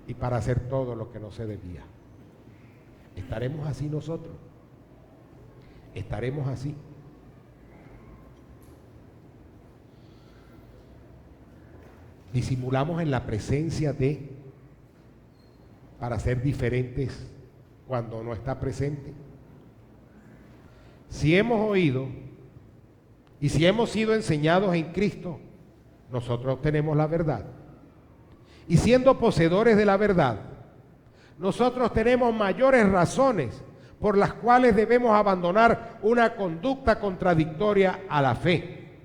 y para hacer todo lo que no se debía. ¿Estaremos así nosotros? ¿Estaremos así? Disimulamos en la presencia de para ser diferentes cuando no está presente. Si hemos oído y si hemos sido enseñados en Cristo, nosotros tenemos la verdad. Y siendo poseedores de la verdad, nosotros tenemos mayores razones por las cuales debemos abandonar una conducta contradictoria a la fe.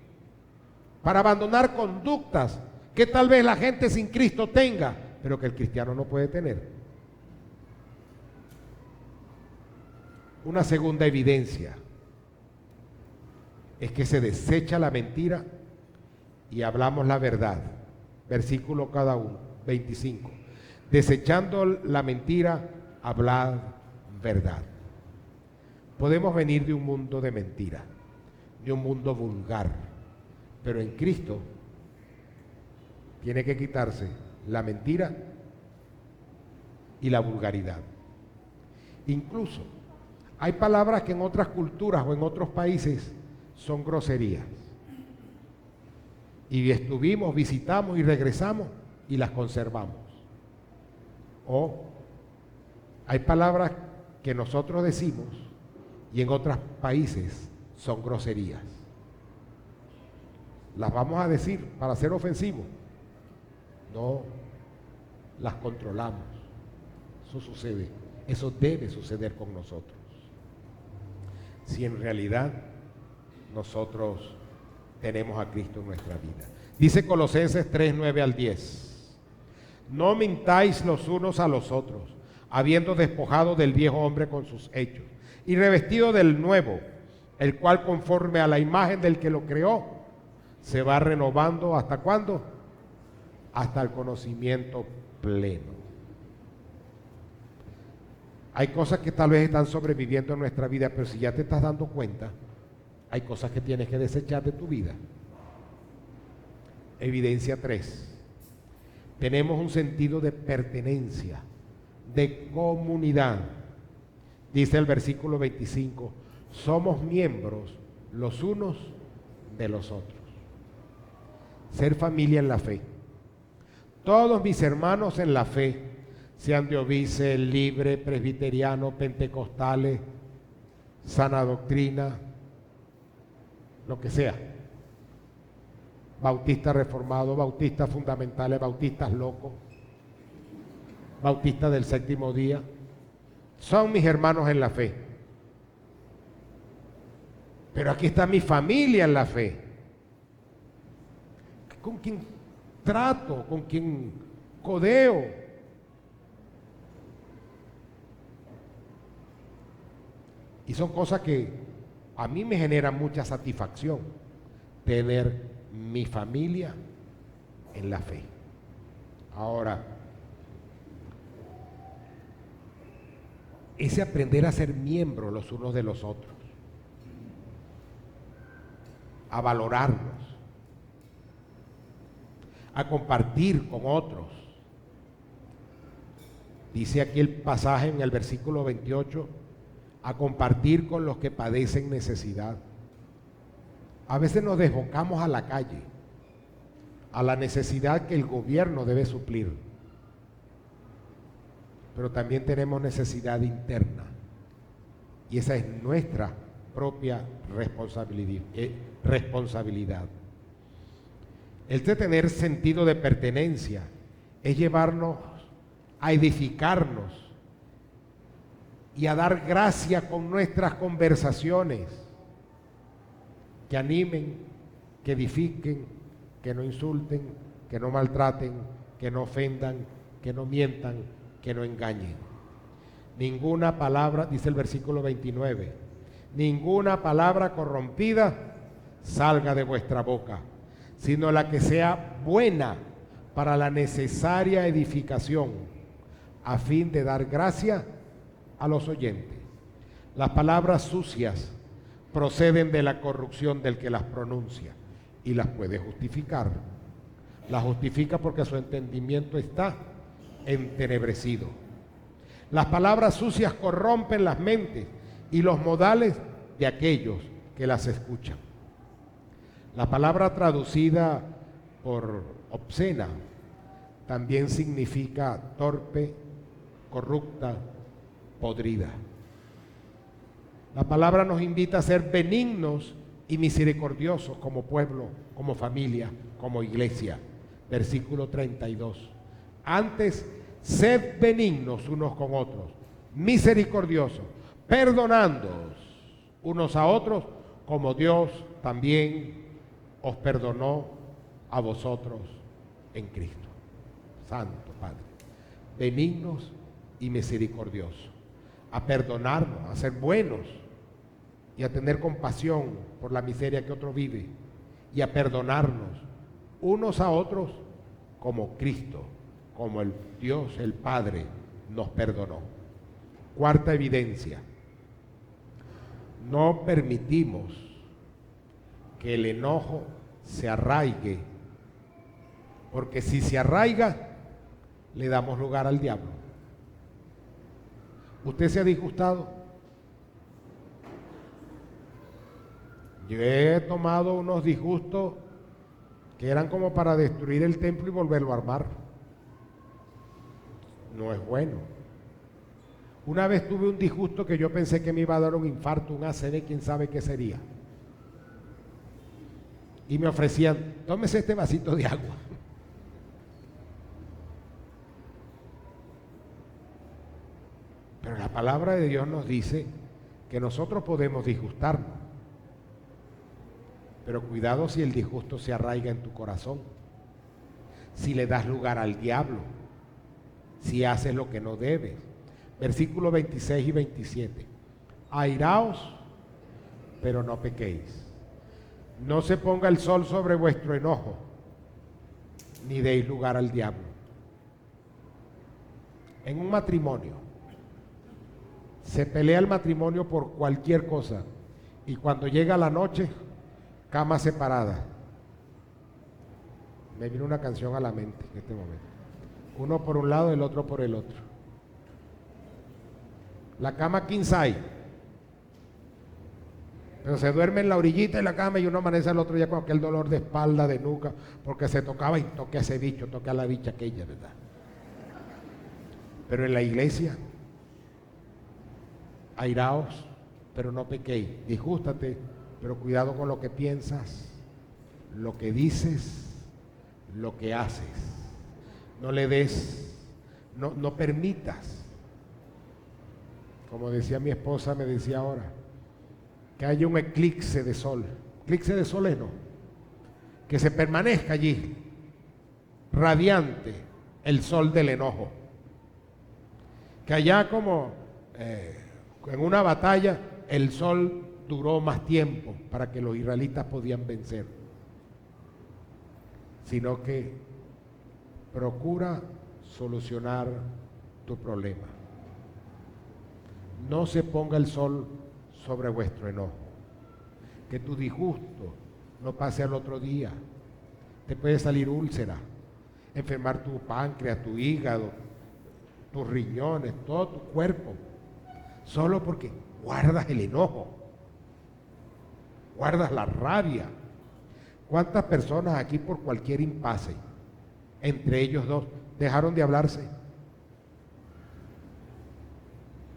Para abandonar conductas que tal vez la gente sin Cristo tenga, pero que el cristiano no puede tener. Una segunda evidencia es que se desecha la mentira y hablamos la verdad. Versículo cada uno, 25. Desechando la mentira, hablad verdad. Podemos venir de un mundo de mentira, de un mundo vulgar, pero en Cristo tiene que quitarse la mentira y la vulgaridad. Incluso hay palabras que en otras culturas o en otros países son groserías. Y estuvimos, visitamos y regresamos y las conservamos. O hay palabras que nosotros decimos y en otros países son groserías. ¿Las vamos a decir para ser ofensivos? No, las controlamos. Eso sucede, eso debe suceder con nosotros. si en realidad nosotros tenemos a Cristo en nuestra vida. Dice Colosenses 3, 9 al 10. No mintáis los unos a los otros, habiendo despojado del viejo hombre con sus hechos, y revestido del nuevo, el cual conforme a la imagen del que lo creó, se va renovando. ¿Hasta cuándo? Hasta el conocimiento pleno. Hay cosas que tal vez están sobreviviendo en nuestra vida, pero si ya te estás dando cuenta, hay cosas que tienes que desechar de tu vida. Evidencia 3. Tenemos un sentido de pertenencia, de comunidad. Dice el versículo 25, somos miembros los unos de los otros. Ser familia en la fe. Todos mis hermanos en la fe, sean de Obice, Libre, Presbiteriano, Pentecostales, Sana Doctrina, lo que sea. Bautistas reformados, bautistas fundamentales, bautistas locos, bautistas del séptimo día. Son mis hermanos en la fe. Pero aquí está mi familia en la fe. ¿Con quién trato? ¿Con quién codeo? Y son cosas que a mí me generan mucha satisfacción, tener mi familia en la fe. Ahora, ese aprender a ser miembros los unos de los otros, a valorarnos, a compartir con otros. Dice aquí el pasaje en el versículo 28, a compartir con los que padecen necesidad. A veces nos desbocamos a la calle, a la necesidad que el gobierno debe suplir, pero también tenemos necesidad interna, y esa es nuestra propia responsabilidad. El de tener sentido de pertenencia es llevarnos a edificarnos y a dar gracia con nuestras conversaciones, que animen, que edifiquen, que no insulten, que no maltraten, que no ofendan, que no mientan, que no engañen. Ninguna palabra, dice el versículo 29, ninguna palabra corrompida salga de vuestra boca, sino la que sea buena para la necesaria edificación, a fin de dar gracia a los oyentes. Las palabras sucias proceden de la corrupción del que las pronuncia y las puede justificar. Las justifica porque su entendimiento está entenebrecido. Las palabras sucias corrompen las mentes y los modales de aquellos que las escuchan. La palabra traducida por obscena también significa torpe, corrupta, podrida. La palabra nos invita a ser benignos y misericordiosos como pueblo, como familia, como iglesia. Versículo 32. Antes, sed benignos unos con otros, misericordiosos, perdonándoos unos a otros, como Dios también os perdonó a vosotros en Cristo. Santo Padre, benignos y misericordiosos, a perdonarnos, a ser buenos y a tener compasión por la miseria que otro vive y a perdonarnos unos a otros como Cristo, como el Dios, el Padre, nos perdonó. Cuarta evidencia, no permitimos que el enojo se arraigue, porque si se arraiga, le damos lugar al diablo. ¿Usted se ha disgustado? Yo he tomado unos disgustos que eran como para destruir el templo y volverlo a armar. No es bueno. Una vez tuve un disgusto que yo pensé que me iba a dar un infarto, un ACV, quién sabe qué sería. Y me ofrecían, tómese este vasito de agua. Pero la palabra de Dios nos dice que nosotros podemos disgustarnos, pero cuidado si el disgusto se arraiga en tu corazón, si le das lugar al diablo, si haces lo que no debes. Versículos 26 y 27. Airaos, pero no pequéis. No se ponga el sol sobre vuestro enojo, ni deis lugar al diablo. En un matrimonio, se pelea el matrimonio por cualquier cosa, y cuando llega la noche, cama separada. Me vino una canción a la mente en este momento. Uno por un lado, el otro por el otro. La cama king size, pero se duerme en la orillita de la cama y uno amanece al otro día con aquel dolor de espalda, de nuca, porque se tocaba y toque a ese bicho, toque a la bicha aquella, ¿verdad? Pero en la iglesia, airaos, pero no pequéis. Disgústate, pero cuidado con lo que piensas, lo que dices, lo que haces. No le des, no permitas. Como decía mi esposa, me decía ahora, que haya un eclipse de sol. Eclipse de sol es no. Que se permanezca allí, radiante, el sol del enojo. Que allá como en una batalla, el sol duró más tiempo para que los israelitas podían vencer. Sino que procura solucionar tu problema. No se ponga el sol sobre vuestro enojo. Que tu disgusto no pase al otro día. Te puede salir úlcera, enfermar tu páncreas, tu hígado, tus riñones, todo tu cuerpo. Solo porque guardas el enojo, guardas la rabia. ¿Cuántas personas aquí por cualquier impasse, entre ellos dos, dejaron de hablarse?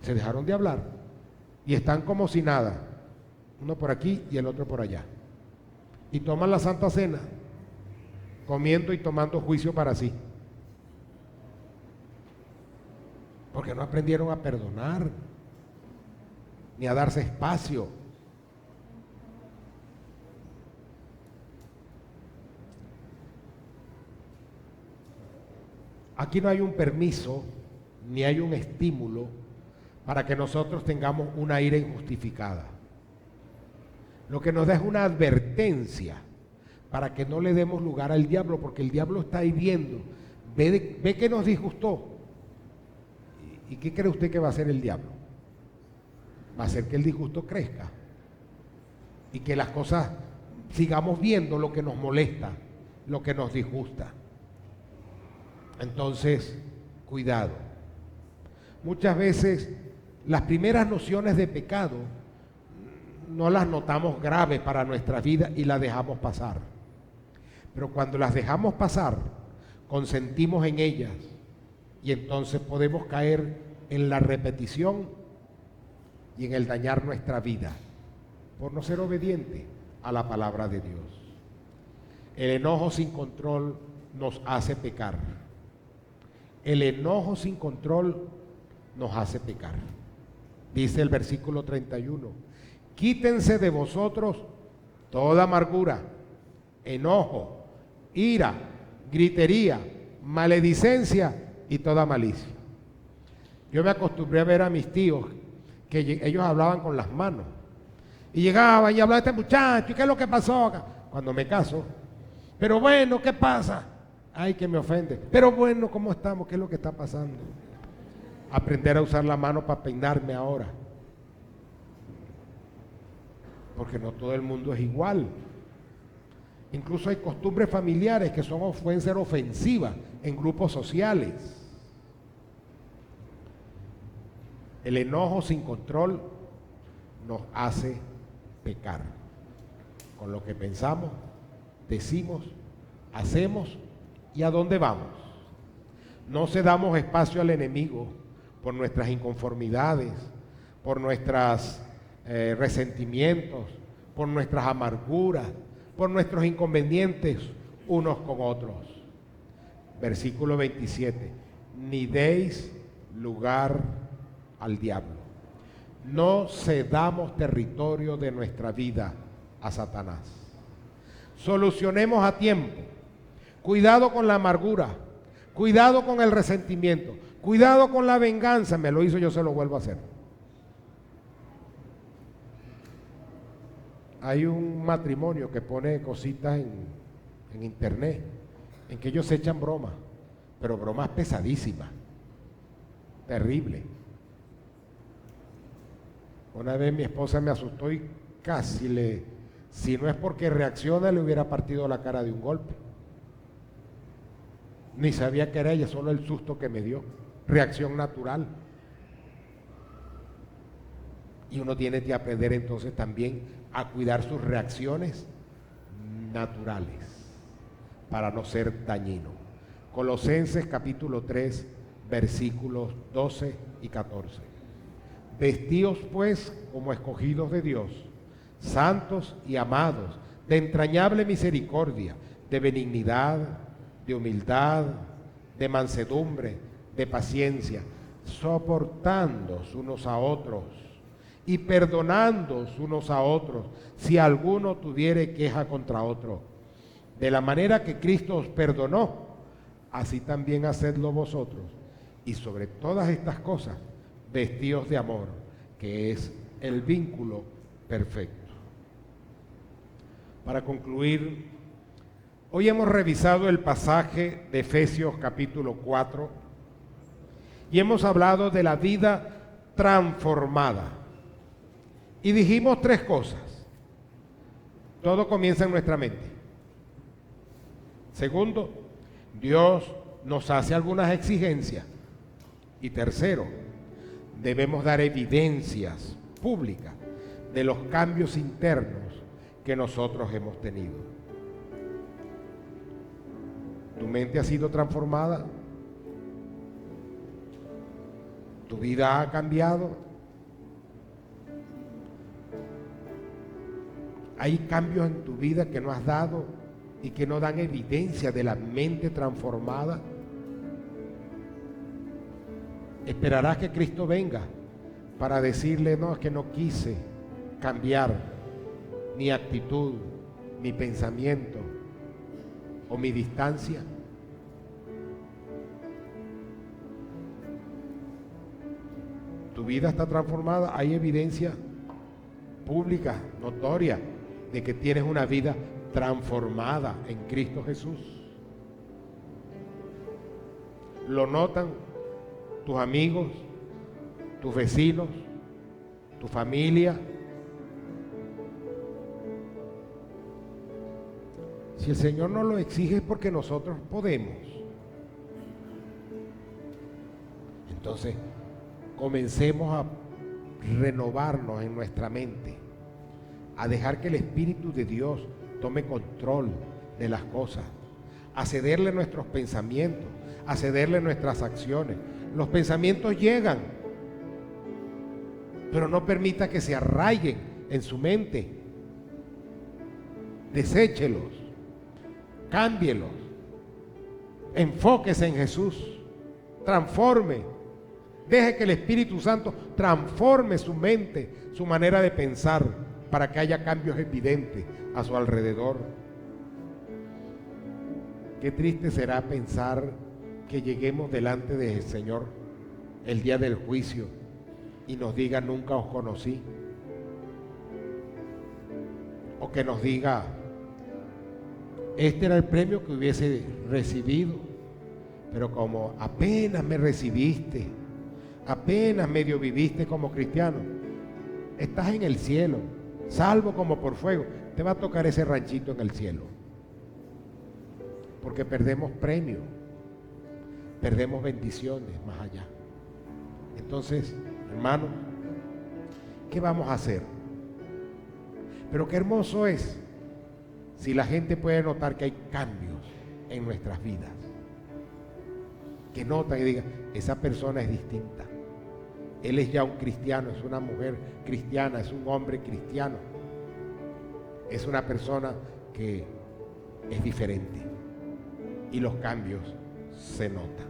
Se dejaron de hablar y están como si nada, uno por aquí y el otro por allá. Y toman la Santa Cena, comiendo y tomando juicio para sí. Porque no aprendieron a perdonar, ni a darse espacio. Aquí no hay un permiso, ni hay un estímulo para que nosotros tengamos una ira injustificada. Lo que nos da es una advertencia para que no le demos lugar al diablo, porque el diablo está ahí viendo, ve que nos disgustó. ¿Y qué cree usted que va a hacer el diablo? Va a hacer que el disgusto crezca y que las cosas sigamos viendo lo que nos molesta, lo que nos disgusta. Entonces, cuidado. Muchas veces las primeras nociones de pecado no las notamos graves para nuestra vida y las dejamos pasar. Pero cuando las dejamos pasar, consentimos en ellas y entonces podemos caer en la repetición y en el dañar nuestra vida por no ser obediente a la palabra de Dios. El enojo sin control nos hace pecar. El enojo sin control nos hace pecar. Dice el versículo 31, quítense de vosotros toda amargura, enojo, ira, gritería, maledicencia y toda malicia. Yo me acostumbré a ver a mis tíos que ellos hablaban con las manos y llegaban y hablaban de este muchacho, ¿y qué es lo que pasó acá? Cuando me caso, pero bueno, ¿qué pasa? Ay, que me ofende. Pero bueno, ¿cómo estamos? ¿Qué es lo que está pasando? Aprender a usar la mano para peinarme ahora. Porque no todo el mundo es igual. Incluso hay costumbres familiares que pueden ser ofensivas en grupos sociales. El enojo sin control nos hace pecar. Con lo que pensamos, decimos, hacemos y a dónde vamos. No cedamos espacio al enemigo por nuestras inconformidades, por nuestros resentimientos, por nuestras amarguras, por nuestros inconvenientes unos con otros. Versículo 27. Ni deis lugar al diablo. No cedamos territorio de nuestra vida a Satanás. Solucionemos a tiempo. Cuidado con la amargura. Cuidado con el resentimiento. Cuidado con la venganza. Me lo hizo, yo se lo vuelvo a hacer. Hay un matrimonio que pone cositas en internet, en que ellos se echan bromas, pero bromas pesadísimas, terrible. Una vez mi esposa me asustó y casi si no es porque reacciona, le hubiera partido la cara de un golpe. Ni sabía que era ella, solo el susto que me dio. Reacción natural. Y uno tiene que aprender entonces también a cuidar sus reacciones naturales para no ser dañino. Colosenses capítulo 3, versículos 12 y 14. Vestíos pues como escogidos de Dios, santos y amados, de entrañable misericordia, de benignidad, de humildad, de mansedumbre, de paciencia, soportándoos unos a otros y perdonándoos unos a otros, si alguno tuviere queja contra otro. De la manera que Cristo os perdonó, así también hacedlo vosotros. Y sobre todas estas cosas, vestíos de amor, que es el vínculo perfecto. Para concluir, hoy hemos revisado el pasaje de Efesios capítulo 4 y hemos hablado de la vida transformada. Y dijimos tres cosas. Todo comienza en nuestra mente. Segundo, Dios nos hace algunas exigencias. Y tercero, debemos dar evidencias públicas de los cambios internos que nosotros hemos tenido. ¿Tu mente ha sido transformada? ¿Tu vida ha cambiado? ¿Hay cambios en tu vida que no has dado y que no dan evidencia de la mente transformada? ¿Esperarás que Cristo venga para decirle, no, es que no quise cambiar mi actitud, mi pensamiento o mi distancia? ¿Tu vida está transformada? ¿Hay evidencia pública, notoria, de que tienes una vida transformada en Cristo Jesús? ¿Lo notan tus amigos, tus vecinos, tu familia? Si el Señor nos lo exige es porque nosotros podemos. Entonces, comencemos a renovarnos en nuestra mente, a dejar que el Espíritu de Dios tome control de las cosas, a cederle nuestros pensamientos, a cederle nuestras acciones. Los pensamientos llegan, pero no permita que se arraiguen en su mente. Deséchelos, cámbielos, enfóquese en Jesús, transforme, deje que el Espíritu Santo transforme su mente, su manera de pensar, para que haya cambios evidentes a su alrededor. Qué triste será pensar que lleguemos delante del Señor el día del juicio y nos diga, nunca os conocí. O que nos diga, este era el premio que hubiese recibido, pero como apenas me recibiste, apenas medio viviste como cristiano, estás en el cielo, salvo como por fuego, te va a tocar ese ranchito en el cielo. Porque perdemos premios, perdemos bendiciones más allá. Entonces, hermano, ¿qué vamos a hacer? Pero qué hermoso es si la gente puede notar que hay cambios en nuestras vidas. Que nota y diga, esa persona es distinta. Él es ya un cristiano, es una mujer cristiana, es un hombre cristiano. Es una persona que es diferente. Y los cambios se notan.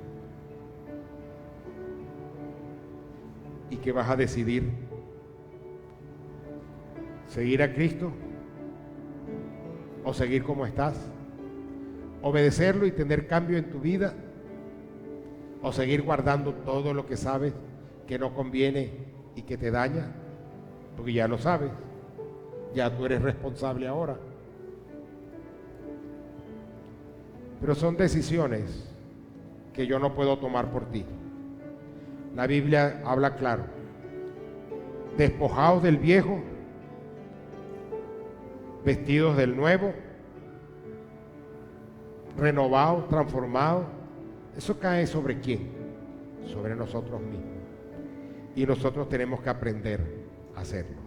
¿Y qué vas a decidir? ¿Seguir a Cristo o seguir como estás? ¿Obedecerlo y tener cambio en tu vida? ¿O seguir guardando todo lo que sabes que no conviene y que te daña? Porque ya lo sabes, ya tú eres responsable ahora. Pero son decisiones que yo no puedo tomar por ti. La Biblia habla claro: despojaos del viejo, vestidos del nuevo, renovados, transformados. ¿Eso cae sobre quién? Sobre nosotros mismos. Y nosotros tenemos que aprender a hacerlo.